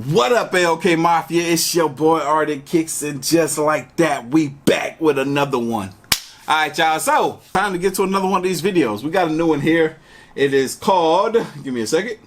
What up, AOK Mafia? It's your boy Artofkickz, and just like that, we back with another one. Alright, y'all, so time to get to another one of these videos. We got a new one here. It is called, give me a second,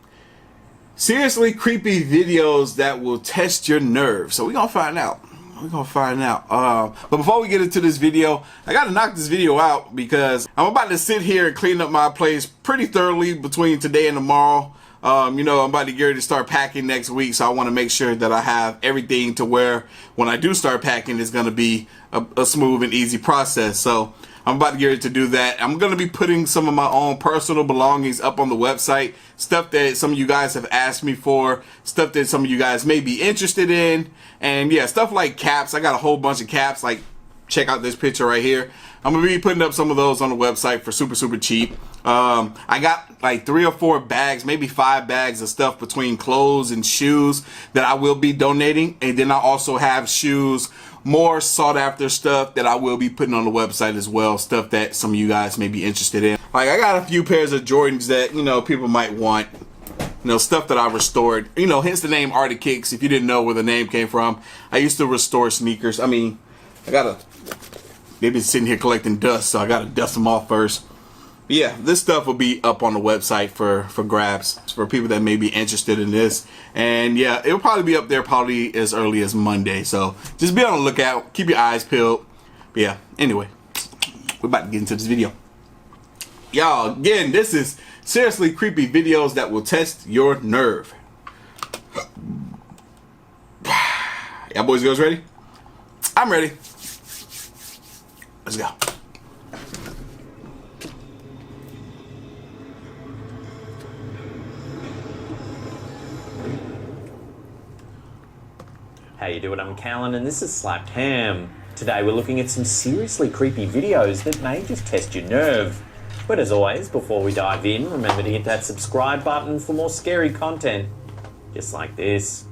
Seriously Creepy Videos That Will Test Your Nerve. So we're gonna find out. But before we get into this video, I gotta knock this video out because I'm about to sit here and clean up my place pretty thoroughly between today and tomorrow. You know, I'm about to get ready to start packing next week, so I want to make sure that I have everything to where when I do start packing, it's going to be a smooth and easy process. So I'm about to get ready to do that. I'm going to be putting some of my own personal belongings up on the website, stuff that some of you guys have asked me for, stuff that some of you guys may be interested in, and yeah, stuff like caps. I got a whole bunch of caps, like check out this picture right here. I'm gonna be putting up some of those on the website for super cheap. I got like 3 or 4 bags, maybe 5 bags of stuff between clothes and shoes that I will be donating, and then I also have shoes, more sought after stuff that I will be putting on the website as well, stuff that some of you guys may be interested in. Like I got a few pairs of Jordans that, you know, people might want, you know, stuff that I restored, you know, hence the name Artofkickz. If you didn't know where the name came from, I used to restore sneakers. I mean, they've been sitting here collecting dust, so I gotta dust them off first. But yeah, this stuff will be up on the website for grabs for people that may be interested in this. And yeah, it'll probably be up there probably as early as Monday. So just be on the lookout, keep your eyes peeled. But yeah, anyway, we're about to get into this video. Y'all, again, this is Seriously Creepy Videos That Will Test Your Nerve. Y'all boys and girls ready? I'm ready. Let's go. How you doing? I'm Callan and this is Slapped Ham. Today we're looking at some seriously creepy videos that may just test your nerve. But as always, before we dive in, remember to hit that subscribe button for more scary content. Just like this.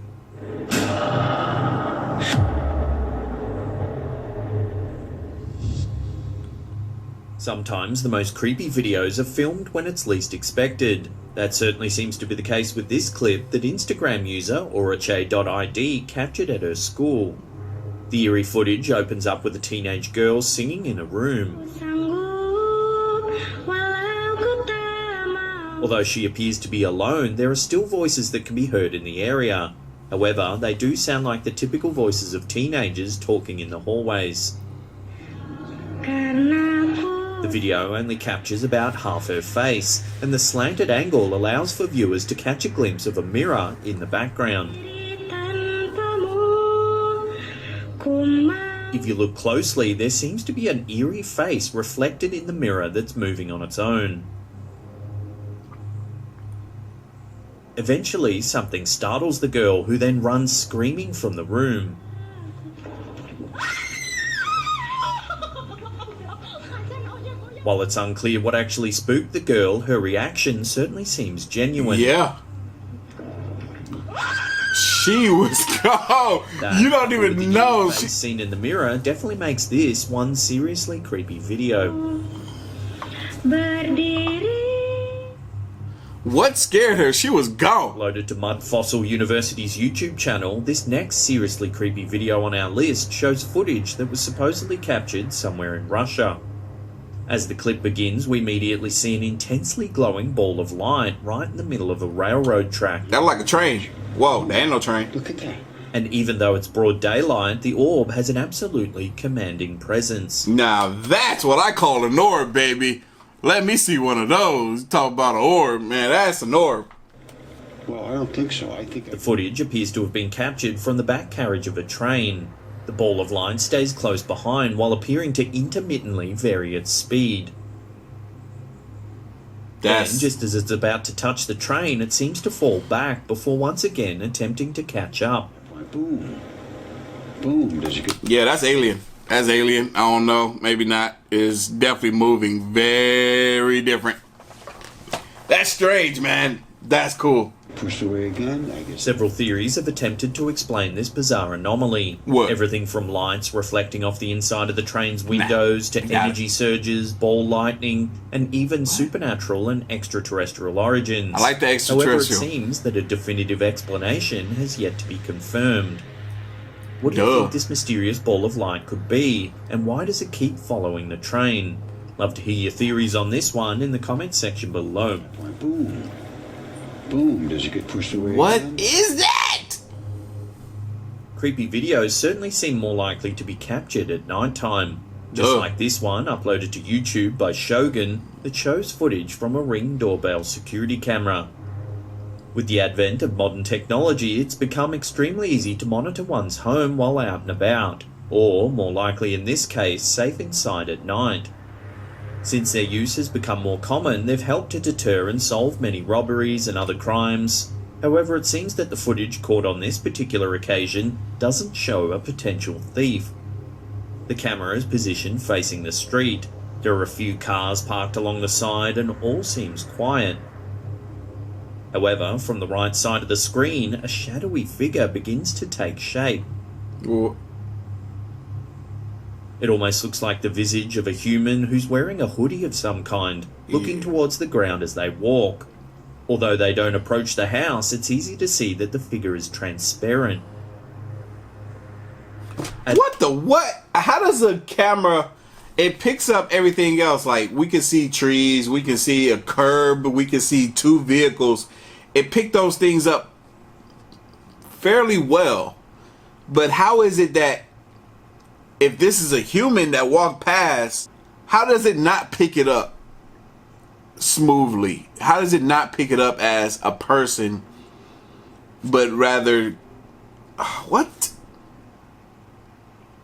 Sometimes the most creepy videos are filmed when it's least expected. That certainly seems to be the case with this clip that Instagram user Orache.id captured at her school. The eerie footage opens up with a teenage girl singing in a room. Although she appears to be alone, there are still voices that can be heard in the area. However, they do sound like the typical voices of teenagers talking in the hallways. The video only captures about half her face, and the slanted angle allows for viewers to catch a glimpse of a mirror in the background. If you look closely, there seems to be an eerie face reflected in the mirror that's moving on its own. Eventually, something startles the girl, who then runs screaming from the room. While it's unclear what actually spooked the girl, her reaction certainly seems genuine. Yeah. She was gone. You don't even know. She's seen in the mirror definitely makes this one seriously creepy video. What scared her? She was gone. Loaded to Mud Fossil University's YouTube channel, this next seriously creepy video on our list shows footage that was supposedly captured somewhere in Russia. As the clip begins, we immediately see an intensely glowing ball of light right in the middle of a railroad track. That like a train. Whoa, there ain't no train. Look at that. And even though it's broad daylight, the orb has an absolutely commanding presence. Now that's what I call an orb, baby. Let me see one of those. Talk about an orb, man. That's an orb. Well, I don't think so. I think the footage appears to have been captured from the back carriage of a train. The ball of light stays close behind while appearing to intermittently vary its speed. Then, just as it's about to touch the train, it seems to fall back before once again attempting to catch up. Boom. Boom. Did you get... Yeah, that's alien. That's alien. I don't know. Maybe not. It's definitely moving very different. That's strange, man. That's cool. Pushed away again, I guess. Several theories have attempted to explain this bizarre anomaly. What? Everything from lights reflecting off the inside of the train's windows to energy surges, ball lightning, and even supernatural and extraterrestrial origins. I like the extraterrestrial. However, it seems that a definitive explanation has yet to be confirmed. What do you think this mysterious ball of light could be, and why does it keep following the train? Love to hear your theories on this one in the comments section below. Boom. Boom. Does it get pushed away What again? is that? Creepy videos certainly seem more likely to be captured at night time. Just like this one uploaded to YouTube by Shogun that shows footage from a Ring doorbell security camera. With the advent of modern technology, it's become extremely easy to monitor one's home while out and about, or, more likely in this case, safe inside at night. Since their use has become more common, they've helped to deter and solve many robberies and other crimes. However, it seems that the footage caught on this particular occasion doesn't show a potential thief. The camera is positioned facing the street. There are a few cars parked along the side and all seems quiet. However, from the right side of the screen, a shadowy figure begins to take shape. Well, it almost looks like the visage of a human who's wearing a hoodie of some kind, looking towards the ground as they walk. Although they don't approach the house, it's easy to see that the figure is transparent. What the what? How does a camera... It picks up everything else. Like, we can see trees, we can see a curb, we can see two vehicles. It picked those things up fairly well. But how is it that if this is a human that walked past, how does it not pick it up smoothly? How does it not pick it up as a person, but rather... What?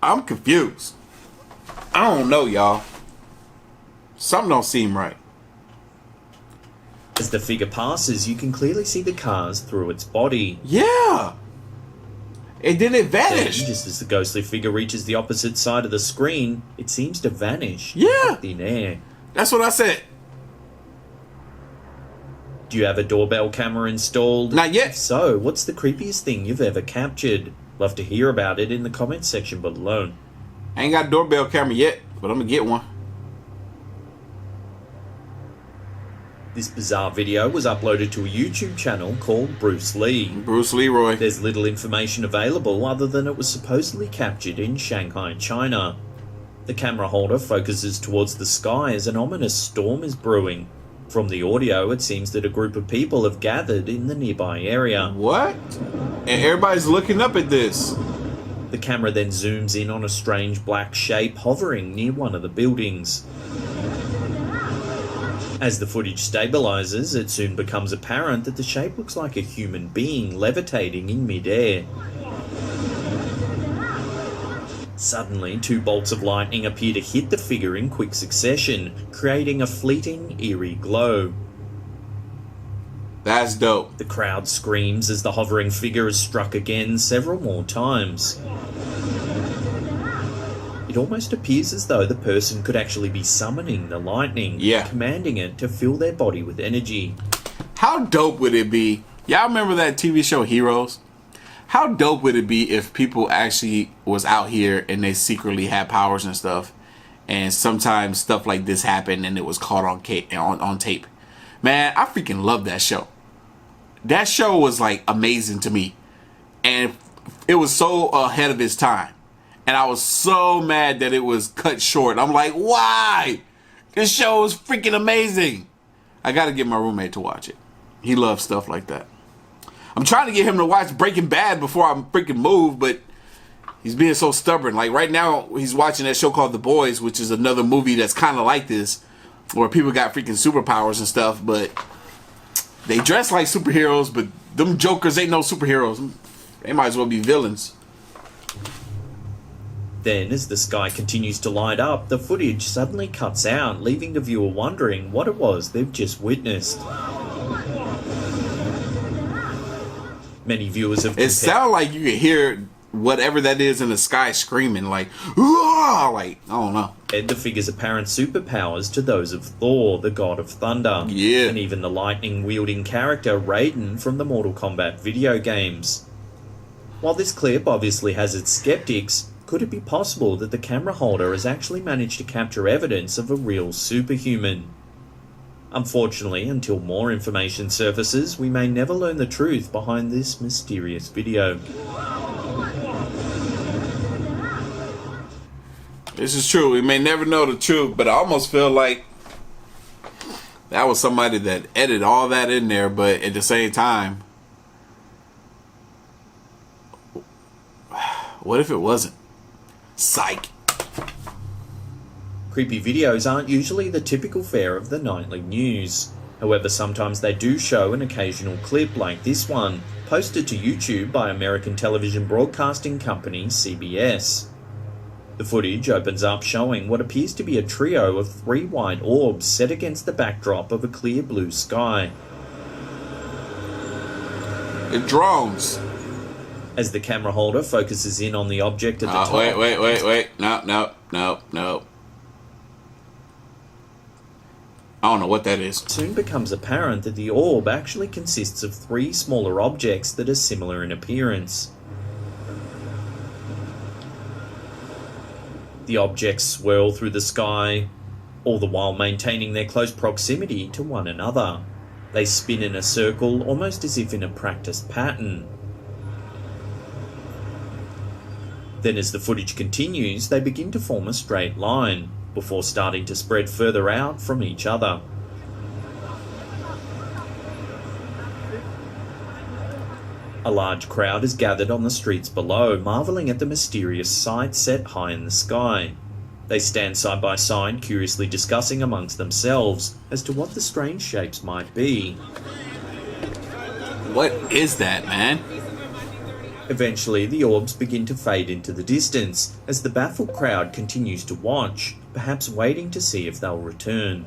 I'm confused. I don't know, y'all. Something don't seem right. As the figure passes, you can clearly see the cars through its body. Yeah. And then it Then, vanished. just as the ghostly figure reaches the opposite side of the screen, it seems to vanish. Yeah. Into thin air. That's what I said. Do you have a doorbell camera installed? Not yet. If so, what's the creepiest thing you've ever captured? Love to hear about it in the comments section below. I ain't got a doorbell camera yet, but I'm gonna get one. This bizarre video was uploaded to a YouTube channel called Bruce Lee. Bruce Leroy. There's little information available other than it was supposedly captured in Shanghai, China. The camera holder focuses towards the sky as an ominous storm is brewing. From the audio, it seems that a group of people have gathered in the nearby area. What? And everybody's looking up at this. The camera then zooms in on a strange black shape hovering near one of the buildings. As the footage stabilizes, it soon becomes apparent that the shape looks like a human being levitating in mid-air. Suddenly, two bolts of lightning appear to hit the figure in quick succession, creating a fleeting, eerie glow. That's dope. The crowd screams as the hovering figure is struck again several more times. It almost appears as though the person could actually be summoning the lightning, commanding it to fill their body with energy. How dope would it be? Y'all remember that TV show Heroes? How dope would it be if people actually was out here and they secretly had powers and stuff, and sometimes stuff like this happened and it was caught on tape? Man, I freaking love that show. That show was like amazing to me, and it was so ahead of its time. And I was so mad that it was cut short. I'm like, why? This show is freaking amazing. I got to get my roommate to watch it. He loves stuff like that. I'm trying to get him to watch Breaking Bad before I freaking move, but he's being so stubborn. Like right now, he's watching that show called The Boys, which is another movie that's kind of like this, where people got freaking superpowers and stuff, but they dress like superheroes, but them jokers ain't no superheroes. They might as well be villains. Then, as the sky continues to light up, the footage suddenly cuts out, leaving the viewer wondering what it was they've just witnessed. Many viewers have It sounded like you could hear whatever that is in the sky screaming like, "Ooh!" Like, I don't know. The figure's apparent superpowers to those of Thor, the god of thunder. Yeah. And even the lightning-wielding character Raiden from the Mortal Kombat video games. While this clip obviously has its skeptics, could it be possible that the camera holder has actually managed to capture evidence of a real superhuman? Unfortunately, until more information surfaces, we may never learn the truth behind this mysterious video. This is true. We may never know the truth, but I almost feel like that was somebody that edited all that in there, but at the same time, what if it wasn't? Psych. Creepy videos aren't usually the typical fare of the nightly news. However, sometimes they do show an occasional clip like this one, posted to YouTube by American television broadcasting company CBS. The footage opens up showing what appears to be a trio of 3 white orbs set against the backdrop of a clear blue sky. The drones. As the camera holder focuses in on the object at the top... Wait. No. I don't know what that is. It soon becomes apparent that the orb actually consists of 3 smaller objects that are similar in appearance. The objects swirl through the sky, all the while maintaining their close proximity to one another. They spin in a circle, almost as if in a practiced pattern. Then as the footage continues, they begin to form a straight line, before starting to spread further out from each other. A large crowd is gathered on the streets below, marvelling at the mysterious sight set high in the sky. They stand side by side, curiously discussing amongst themselves as to what the strange shapes might be. What is that, man? Eventually, the orbs begin to fade into the distance as the baffled crowd continues to watch, perhaps waiting to see if they'll return.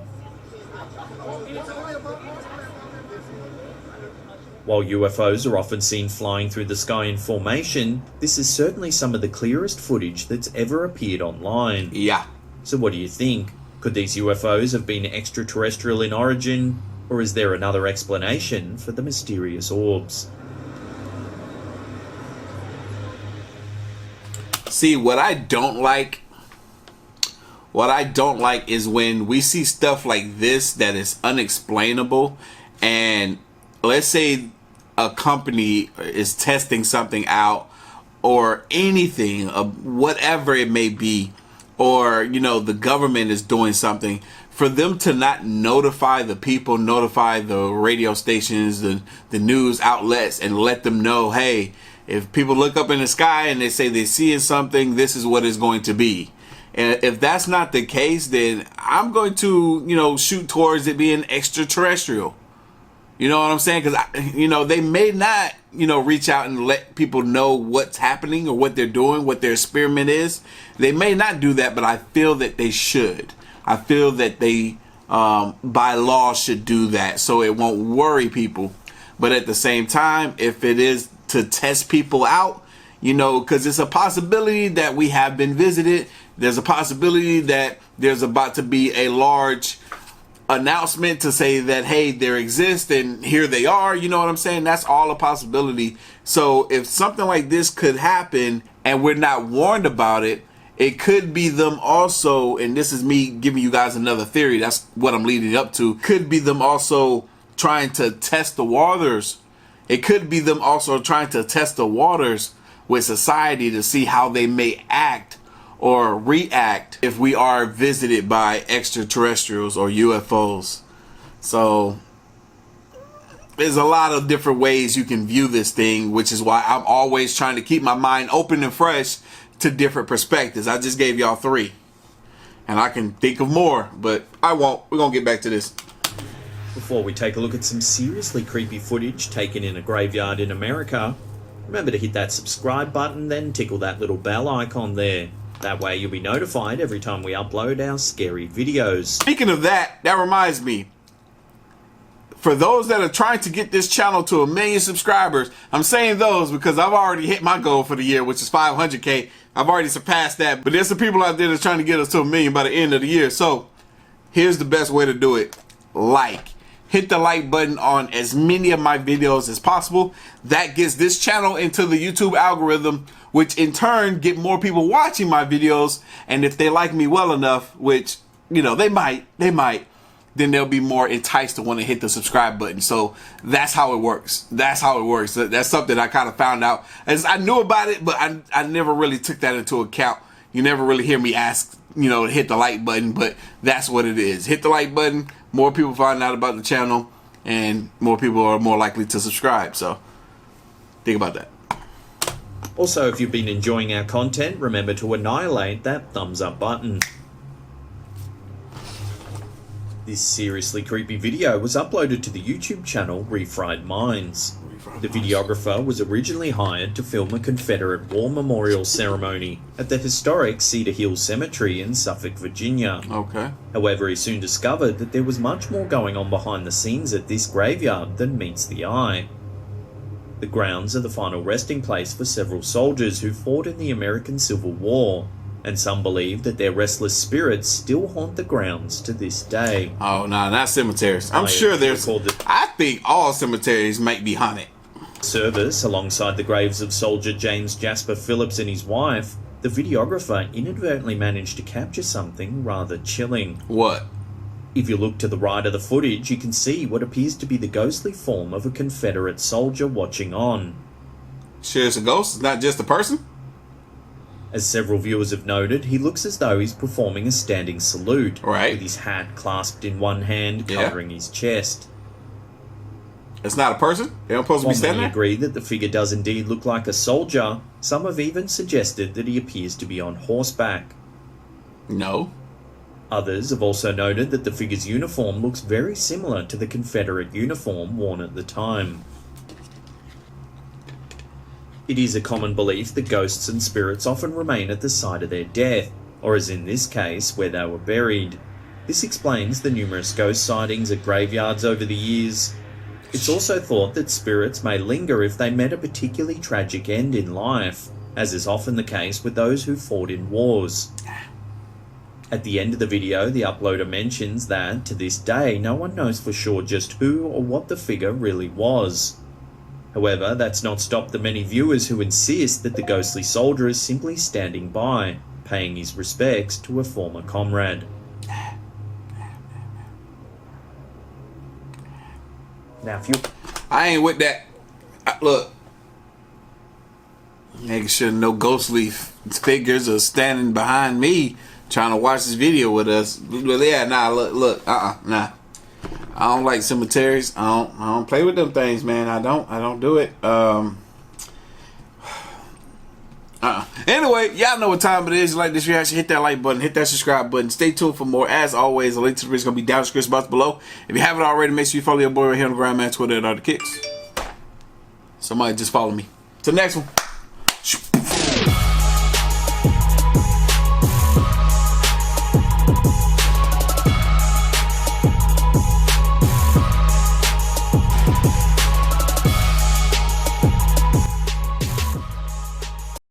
While UFOs are often seen flying through the sky in formation, this is certainly some of the clearest footage that's ever appeared online. Yeah. So what do you think? Could these UFOs have been extraterrestrial in origin, or is there another explanation for the mysterious orbs? See, what I don't like is when we see stuff like this that is unexplainable, and let's say a company is testing something out or anything, whatever it may be, or, you know, the government is doing something, for them to not notify the people, notify the radio stations, the news outlets, and let them know, hey, if people look up in the sky and they say they're seeing something, this is what it's going to be. And if that's not the case, then I'm going to, you know, shoot towards it being extraterrestrial. You know what I'm saying? Because, you know, they may not, you know, reach out and let people know what's happening or what they're doing, what their experiment is. They may not do that, but I feel that they should. I feel that they, by law, should do that so it won't worry people. But at the same time, if it is to test people out, you know, because it's a possibility that we have been visited. There's a possibility that there's about to be a large announcement to say that, hey, there exists and here they are. You know what I'm saying? That's all a possibility. So if something like this could happen and we're not warned about it, it could be them also, and this is me giving you guys another theory, that's what I'm leading up to, could be them also trying to test the waters. It could be them also trying to test the waters with society to see how they may act or react if we are visited by extraterrestrials or UFOs. So there's a lot of different ways you can view this thing, which is why I'm always trying to keep my mind open and fresh to different perspectives. I just gave y'all 3 and I can think of more, but I won't. We're gonna get back to this. Before we take a look at some seriously creepy footage taken in a graveyard in America, remember to hit that subscribe button, then tickle that little bell icon there. That way you'll be notified every time we upload our scary videos. Speaking of that, that reminds me. for those that are trying to get this channel to 1 million subscribers, I'm saying those because I've already hit my goal for the year, which is 500K. I've already surpassed that, but there's some people out there that's trying to get us to 1 million by the end of the year. So here's the best way to do it. Hit the like button on as many of my videos as possible. That gets this channel into the YouTube algorithm, which in turn get more people watching my videos. And if they like me well enough, which, you know, they might, then they'll be more enticed to want to hit the subscribe button. So that's how it works. That's how it works. That's something I kind of found out. As I knew about it, but I never really took that into account. You never really hear me ask, you know, to hit the like button, but that's what it is. Hit the like button. More people find out about the channel, and more people are more likely to subscribe. So think about that. Also, if you've been enjoying our content, remember to annihilate that thumbs up button. This seriously creepy video was uploaded to the YouTube channel Refried Minds. The videographer was originally hired to film a Confederate War Memorial ceremony at the historic Cedar Hill Cemetery in Suffolk, Virginia. Okay. However, he soon discovered that there was much more going on behind the scenes at this graveyard than meets the eye. The grounds are the final resting place for several soldiers who fought in the American Civil War, and some believe that their restless spirits still haunt the grounds to this day. Oh, no, not cemeteries. I'm sure there's... I think all cemeteries might be haunted. Service alongside the graves of soldier James Jasper Phillips and his wife, the videographer inadvertently managed to capture something rather chilling. What? If you look to the right of the footage, you can see what appears to be the ghostly form of a Confederate soldier watching on. Sure, it's a ghost? It's not just a person? As several viewers have noted, he looks as though he's performing a standing salute, right, with his hat clasped in one hand, covering his chest. It's not a person? They're not supposed to be standing there? Agree that the figure does indeed look like a soldier. Some have even suggested that he appears to be on horseback. No. Others have also noted that the figure's uniform looks very similar to the Confederate uniform worn at the time. It is a common belief that ghosts and spirits often remain at the site of their death, or as in this case, where they were buried. This explains the numerous ghost sightings at graveyards over the years. It's also thought that spirits may linger if they met a particularly tragic end in life, as is often the case with those who fought in wars. At the end of the video, the uploader mentions that, to this day, no one knows for sure just who or what the figure really was. However, that's not stopped the many viewers who insist that the ghostly soldier is simply standing by, paying his respects to a former comrade. Now, if you... I ain't with that. Look. Making sure no ghostly figures are standing behind me trying to watch this video with us. Well, yeah, nah, look, nah. I don't like cemeteries. I don't play with them things, man. I don't do it. Anyway, y'all know what time it is. You like this reaction, hit that like button, hit that subscribe button. Stay tuned for more. As always, the link to the video is going to be down in the description box below. If you haven't already, make sure you follow your boy right here on the ground, man. Twitter at Artofkickz. Somebody just follow me. Till the next one.